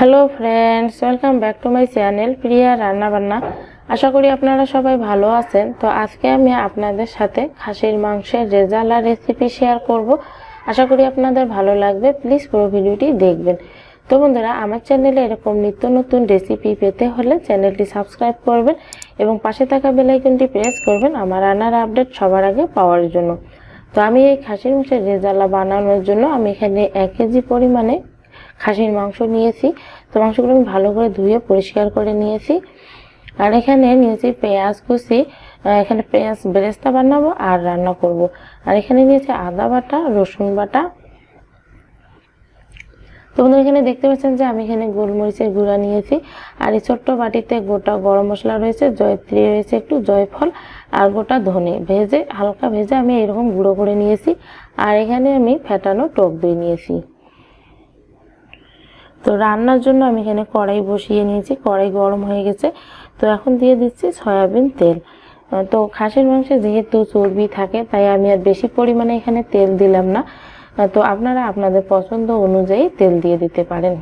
Hello friends, welcome back to my channel Priya রান্না বান্না। আশা করি আপনারা সবাই ভালো আছেন। তো আজকে আমি আপনাদের সাথে খাসির মাংসের রেজালা রেসিপি শেয়ার করব। আশা করি আপনাদের ভালো লাগবে। প্লিজ পুরো ভিডিওটি দেখবেন। তো বন্ধুরা, আমার চ্যানেলে এরকম নিত্য নতুন রেসিপি পেতে হলে চ্যানেলটি সাবস্ক্রাইব করবেন এবং পাশে থাকা বেল আইকনটি প্রেস করবেন আমার রান্নার আপডেট সবার আগে পাওয়ার জন্য। তো আমি এই খাসির মাংসের রেজালা বানানোর জন্য আমি এখানে 1 কেজি পরিমাণে খাসির মাংস নিয়েছি। তো মাংসগুলো আমি ভালো করে ধুয়ে পরিষ্কার করে নিয়েছি। আর এখানে নিয়েছি পেঁয়াজ কুচি, এখানে পেঁয়াজ বেরেস্তা বানাবো আর রান্না করব। আর এখানে নিয়েছি আদা বাটা, রসুন বাটা। তো বন্ধুরা, এখানে দেখতে পাচ্ছেন যে আমি এখানে গোলমরিচের গুঁড়া নিয়েছি। আর এই ছোট্ট বাটিতে গোটা গরম মশলা রয়েছে, জয়ত্রী রয়েছে একটু, জয়ফল আর গোটা ধনে ভেজে হালকা ভেজে আমি এরকম গুঁড়ো করে নিয়েছি। আর এখানে আমি ফেটানো টক দই নিয়েছি। তো রান্নার জন্য আমি এখানে কড়াই বসিয়ে নিয়েছি, কড়াই গরম হয়ে গেছে। তো এখন দিয়ে দিচ্ছি সয়াবিন তেল। তো খাসির মাংসে যেহেতু চর্বি থাকে তাই আমি আর বেশি পরিমাণে এখানে তেল দিলাম না। তো আপনারা আপনাদের পছন্দ অনুযায়ী তেল দিয়ে দিতে পারেন।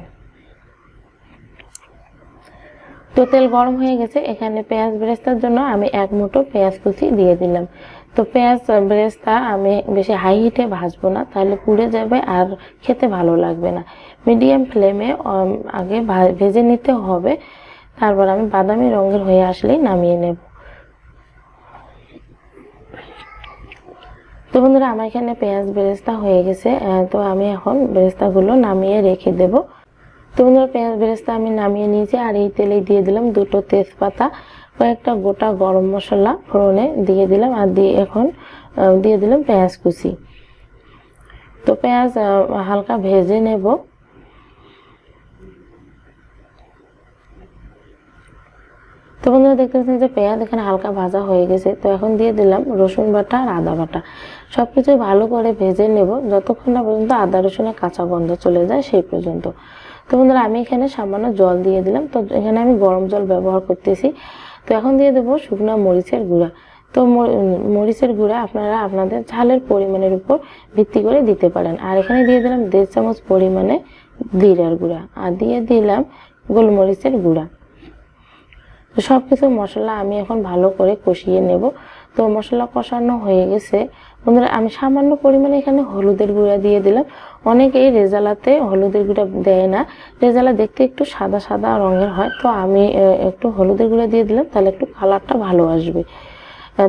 তো তেল গরম হয়ে গেছে, এখানে পেঁয়াজ বেরেস্তার জন্য আমি 1 মুঠো পেঁয়াজ কুচি দিয়ে দিলাম। তো পেঁয়াজ বেরেস্তা আমি বেশি হাই হিটে ভাজবো না, তাহলে পুড়ে যাবে আর খেতে ভালো লাগবে না। মিডিয়াম ফ্লেমে আগে ভেজে নিতে হবে, তারপর আমি বাদামি রঙের হয়ে আসলেই নামিয়ে নেব। তো বন্ধুরা, আমার এখানে পেঁয়াজ বেরেস্তা হয়ে গেছে। তো আমি এখন বেরেস্তাগুলো নামিয়ে রেখে দেব। তো বন্ধুরা, পেঁয়াজ বেরেস্তা আমি নামিয়ে নিয়েছি। আর এই তেলেই দিয়ে দিলাম 2টো তেজপাতা, কয়েকটা গোটা গরম মশলা ফোড়নে দিয়ে দিলাম। আর এখন দিয়ে দিলাম পেঁয়াজ কুচি। তো পেঁয়াজ হালকা ভেজে নেব। তো বন্ধুরা, দেখতে পাচ্ছেন যে পেঁয়াজ এখানে হালকা ভাজা হয়ে গেছে। তো এখন দিয়ে দিলাম রসুন বাটা আর আদা বাটা। সবকিছু ভালো করে ভেজে নেব যতক্ষণ না পর্যন্ত আদা রসুনের কাঁচা গন্ধ চলে যায় সেই পর্যন্ত। তো বন্ধুরা, আমি এখানে সামান্য জল দিয়ে দিলাম। তো এখানে আমি গরম জল ব্যবহার করতেছি। তো এখন দিয়ে দেবো শুকনো মরিচের গুঁড়া। তো মরিচের গুঁড়া আপনারা আপনাদের ঝালের পরিমাণের উপর ভিত্তি করে দিতে পারেন। আর এখানে দিয়ে দিলাম 1.5 চামচ পরিমাণে জিরার গুঁড়া আর দিয়ে দিলাম গোলমরিচের গুঁড়া। তো সবকিছু মশলা আমি এখন ভালো করে কষিয়ে নেব। তো মশলা কষানো হয়ে গেছে। বন্ধুরা, আমি সামান্য পরিমাণে এখানে হলুদের গুঁড়া দিয়ে দিলাম। অনেকেই রেজালাতে হলুদের গুঁড়া দেয় না, রেজালা দেখতে একটু সাদা সাদা রঙের হয়। তো আমি একটু হলুদের গুঁড়া দিয়ে দিলাম, তাহলে একটু কালারটা ভালো আসবে।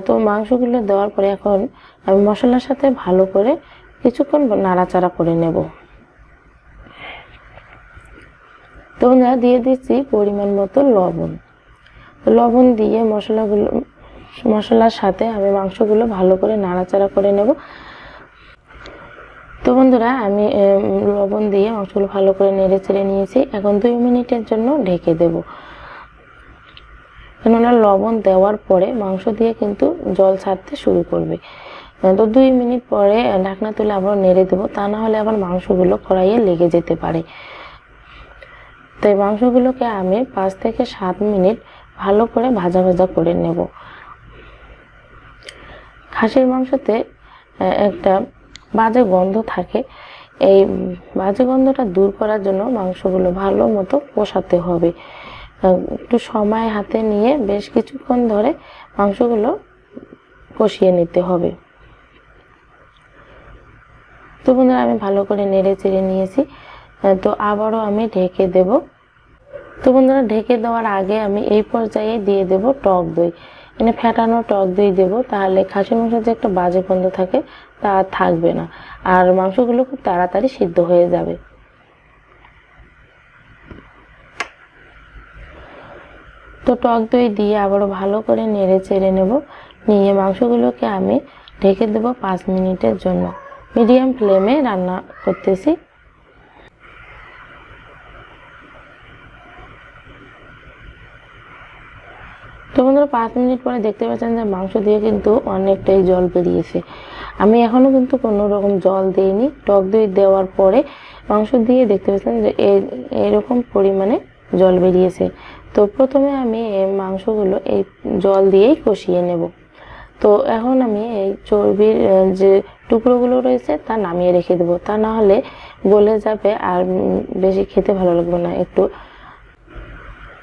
তো মাংসগুলো দেওয়ার পরে এখন আমি মশলার সাথে ভালো করে কিছুক্ষণ নাড়াচাড়া করে নেব। তো বন্ধুরা, দিয়ে দিচ্ছি পরিমাণ মতো লবণ। লবণ দিয়ে মশলার সাথে আমি মাংসগুলো ভালো করে নাড়াচাড়া করে নেব। তো বন্ধুরা, আমি লবণ দিয়ে মাংসগুলো ভালো করে নেড়ে চেড়ে নিয়েছি। এখন 2 মিনিটের জন্য ঢেকে দেব, কেননা লবণ দেওয়ার পরে মাংস দিয়ে কিন্তু জল ছাড়তে শুরু করবে। তো 2 মিনিট পরে ঢাকনা তুলে আবার নেড়ে দেবো, তা না হলে আবার মাংসগুলো কড়াইয়ে লেগে যেতে পারে। তাই মাংসগুলোকে আমি 5 থেকে 7 মিনিট ভালো করে ভাজা ভাজা করে নেব। খাসির মাংসতে একটা বাজে গন্ধ থাকে, এই বাজে গন্ধটা দূর করার জন্য মাংসগুলো ভালো মতো কষাতে হবে। একটু সময় হাতে নিয়ে বেশ কিছুক্ষণ ধরে মাংসগুলো কষিয়ে নিতে হবে। তো বন্ধুরা, আমি ভালো করে নেড়ে চেড়ে নিয়েছি। তো আবারও আমি ঢেকে দেব। তো বন্ধুরা, ঢেকে দেওয়ার আগে আমি এই পর্যায়ে দিয়ে দেব টক দই। মানে ফেটানো টক দই দেব, তাহলে খাসির মাংসের যে একটা বাজে গন্ধ থাকে তা থাকবে না, আর মাংসগুলো খুব তাড়াতাড়ি সিদ্ধ হয়ে যাবে। তো টক দই দিয়ে আবারও ভালো করে নেড়ে চেড়ে নেব। নিয়ে মাংসগুলোকে আমি ঢেকে দেব 5 মিনিটের জন্য। মিডিয়াম ফ্লেমে রান্না করতেছি। তো বন্ধুরা, 5 মিনিট পরে দেখতে পাচ্ছেন যে মাংস দিয়ে কিন্তু অনেকটাই জল বেরিয়েছে। আমি এখনো কিন্তু কোনো রকম জল দিইনি। টক দই দেওয়ার পরে মাংস দিয়ে দেখতে পাচ্ছেন যে এরকম পরিমাণে জল বেরিয়েছে। তো প্রথমে আমি এই মাংসগুলো এই জল দিয়েই কষিয়ে নেব। তো এখন আমি এই চর্বির যে টুকরোগুলো রয়েছে তা নামিয়ে রেখে দেবো, তা না হলে গলে যাবে আর বেশি খেতে ভালো লাগবে না একটু।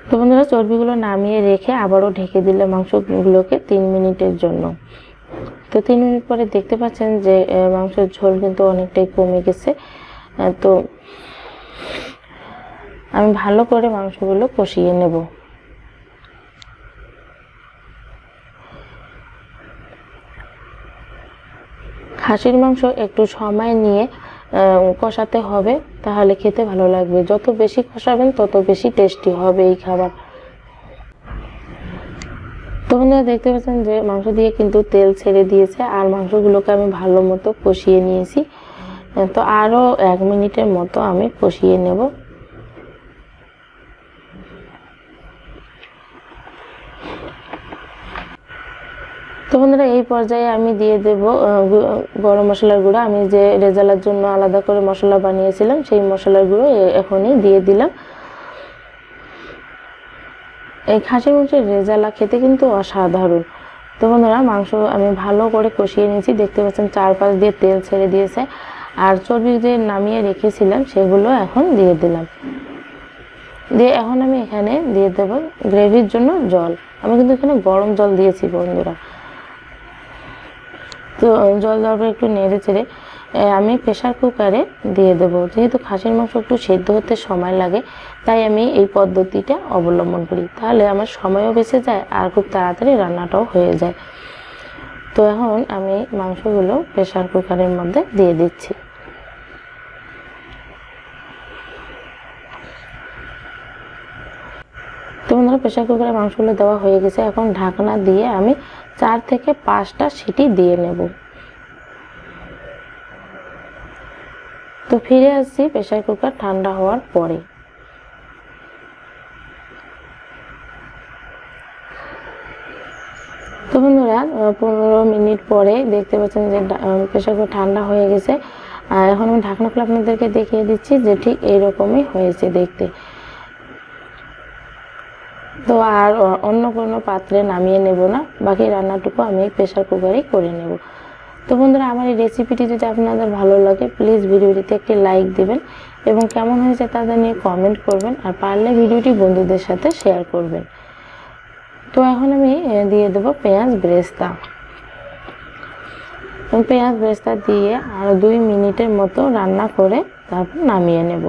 তো বন্ধুরা চর্বিগুলো নামিয়ে রেখে আবারও ঢেকে দিলে মাংসগুলোকে 3 মিনিটের জন্য। তো 3 মিনিট পরে দেখতে পাচ্ছেন যে মাংসের ঝোল কিন্তু অনেকটাই কমে গেছে। তো আমি ভালো করে মাংসগুলো কষিয়ে নেব। খাসির মাংস একটু সময় নিয়ে কষাতে হবে, তাহলে খেতে ভালো লাগবে। যত বেশি কষাবেন তত বেশি টেস্টি হবে এই খাবার। তো বন্ধুরা দেখতে পাচ্ছেন যে মাংস দিয়ে কিন্তু তেল ছেড়ে দিয়েছে আর মাংসগুলোকে আমি ভালো মতো কষিয়ে নিয়েছি। তো আরো 1 মিনিটের মতো আমি কষিয়ে নেব। তো বন্ধুরা এই পর্যায়ে আমি দিয়ে দেব গরম মশলার গুঁড়া। আমি যে রেজালার জন্য আলাদা করে মশলা বানিয়েছিলাম সেই মশলার গুঁড়ো এখনই দিয়ে দিলাম। এই খাসির মাংসের রেজালা খেতে কিন্তু অসাধারণ। তো বন্ধুরা মাংস আমি ভালো করে কষিয়ে নিয়েছি, দেখতে পাচ্ছেন চারপাশ দিয়ে তেল ছেড়ে দিয়েছে। আর চর্বি যে নামিয়ে রেখেছিলাম সেগুলো এখন দিয়ে দিলাম। দিয়ে এখন আমি এখানে দিয়ে দেব গ্রেভির জন্য জল। আমি কিন্তু এখানে গরম জল দিয়েছি বন্ধুরা। তো জল দেওয়ার পর একটু নেড়ে চেড়ে আমি প্রেসার কুকারে দিয়ে দেবো। যেহেতু খাসির মাংস একটু সেদ্ধ হতে সময় লাগে, তাই আমি এই পদ্ধতিটা অবলম্বন করি। তাহলে আমার সময়ও বেঁচে যায় আর খুব তাড়াতাড়ি রান্নাটাও হয়ে যায়। তো এখন আমি মাংসগুলো প্রেসার কুকারের মধ্যে দিয়ে দিচ্ছি। তো বন্ধুরা প্রেসার কুকারে মাংসগুলো দেওয়া হয়ে গেছে। এখন ঢাকনা দিয়ে আমি 4 থেকে 5টা সিটি দিয়ে নেব। তো ফিরে আসছি প্রেসার কুকার ঠান্ডা হওয়ার পরে। তো বন্ধুরা 15 মিনিট পরে দেখতে পাচ্ছেন যে প্রেসার কুকার ঠান্ডা হয়ে গেছে। আর এখন আমি ঢাকনা খুলে আপনাদেরকে দেখিয়ে দিচ্ছি যে ঠিক এইরকমই হয়েছে দেখতে। তো আর অন্য কোনো পাত্রে নামিয়ে নেব না, বাকি রান্নাটুকু আমি প্রেসার কুকারেই করে নেব। তো বন্ধুরা আমার এই রেসিপিটি যদি আপনাদের ভালো লাগে প্লিজ ভিডিওটিতে একটি লাইক দিবেন এবং কেমন হয়েছে তা নিয়ে কমেন্ট করবেন, আর পারলে ভিডিওটি বন্ধুদের সাথে শেয়ার করবেন। তো এখন আমি দিয়ে দেব পেঁয়াজ বেরেস্তা। পেঁয়াজ বেরেস্তা দিয়ে আরো 2 মিনিটের মতো রান্না করে তারপর নামিয়ে নেব।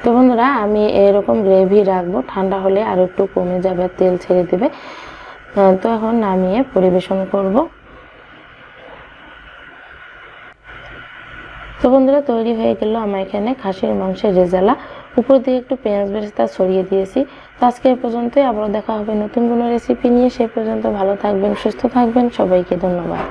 তো বন্ধুরা আমি এরকম গ্রেভি রাখবো, ঠান্ডা হলে আর একটু কমে যাবে, তেল ছেড়ে দেবে। তো এখন নামিয়ে পরিবেশন করব। তো বন্ধুরা তৈরি হয়ে গেল আমার এখানে খাসির মাংসের রেজালা। উপর দিয়ে একটু পেঁয়াজ বেরেস্তা ছড়িয়ে দিয়েছি। তো আজকে এই পর্যন্তই, আবারও দেখা হবে নতুন কোনো রেসিপি নিয়ে। সে পর্যন্ত ভালো থাকবেন, সুস্থ থাকবেন। সবাইকে ধন্যবাদ।